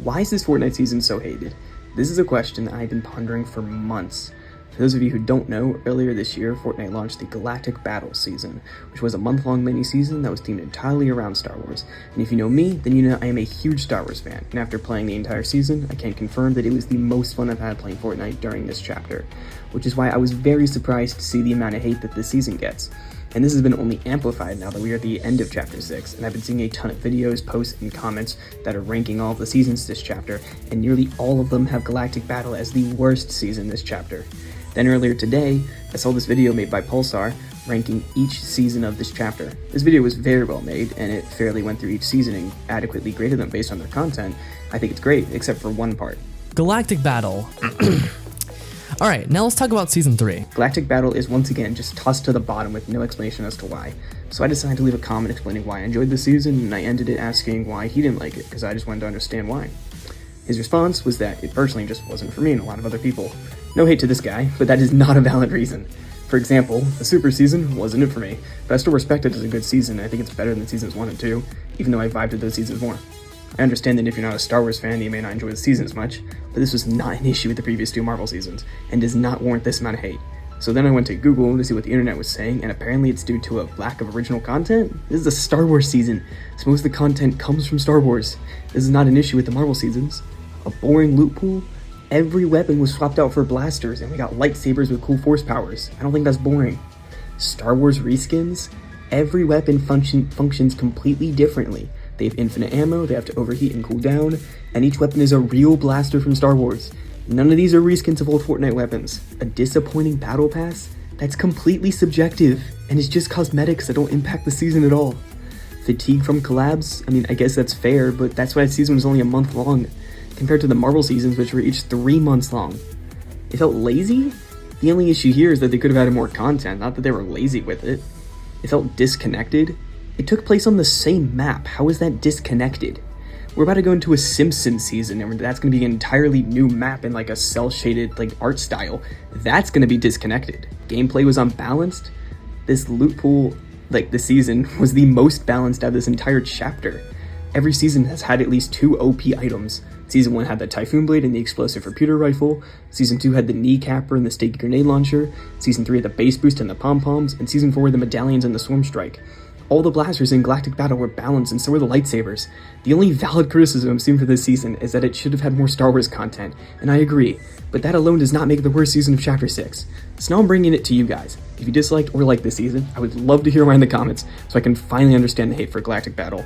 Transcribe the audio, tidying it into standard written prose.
Why is this Fortnite season so hated? This is a question that I've been pondering for months. For those of you who don't know, earlier this year, Fortnite launched the Galactic Battle season, which was a month-long mini-season that was themed entirely around Star Wars. And if you know me, then you know I am a huge Star Wars fan, and after playing the entire season, I can confirm that it was the most fun I've had playing Fortnite during this chapter, which is why I was very surprised to see the amount of hate that this season gets. And this has been only amplified now that we are at the end of Chapter 6, and I've been seeing a ton of videos, posts, and comments that are ranking all of the seasons this chapter, and nearly all of them have Galactic Battle as the worst season this chapter. Then earlier today, I saw this video made by Pulsar ranking each season of this chapter. This video was very well made, and it fairly went through each season and adequately graded them based on their content. I think it's great, except for one part. Galactic Battle. Alright, now let's talk about Season 3. Galactic Battle is once again just tossed to the bottom with no explanation as to why. So I decided to leave a comment explaining why I enjoyed the season, and I ended it asking why he didn't like it, because I just wanted to understand why. His response was that it personally just wasn't for me and a lot of other people. No hate to this guy, but that is not a valid reason. For example, the Super season wasn't it for me, but I still respect it as a good season, and I think it's better than Seasons 1 and 2, even though I vibed with those seasons more. I understand that if you're not a Star Wars fan, you may not enjoy the season as much, but this was not an issue with the previous two Marvel seasons, and does not warrant this amount of hate. So then I went to Google to see what the internet was saying, and apparently it's due to a lack of original content. This is a Star Wars season, so most of the content comes from Star Wars. This is not an issue with the Marvel seasons. A boring loot pool? Every weapon was swapped out for blasters, and we got lightsabers with cool force powers. I don't think that's boring. Star Wars reskins? Every weapon functions completely differently. They have infinite ammo, they have to overheat and cool down, and each weapon is a real blaster from Star Wars. None of these are reskins of old Fortnite weapons. A disappointing battle pass? That's completely subjective, and it's just cosmetics that don't impact the season at all. Fatigue from collabs? I mean, I guess that's fair, but that's why the season was only a month long, compared to the Marvel seasons, which were each 3 months long. It felt lazy? The only issue here is that they could have added more content, not that they were lazy with it. It felt disconnected. It took place on the same map. How is that disconnected? We're about to go into a Simpsons season, and that's going to be an entirely new map in like a cel-shaded like art style. That's going to be disconnected. Gameplay was unbalanced. This loot pool, like this season, was the most balanced out of this entire chapter. Every season has had at least 2 OP items. Season 1 had the Typhoon Blade and the Explosive Repeater Rifle. Season 2 had the Kneecapper and the Sticky Grenade Launcher. Season 3 had the Base Boost and the Pom-Poms. And Season 4 had the Medallions and the Swarm Strike. All the blasters in Galactic Battle were balanced, and so were the lightsabers. The only valid criticism I'm seeing for this season is that it should have had more Star Wars content, and I agree, but that alone does not make it the worst season of Chapter 6. So now I'm bringing it to you guys. If you disliked or liked this season, I would love to hear why in the comments, so I can finally understand the hate for Galactic Battle.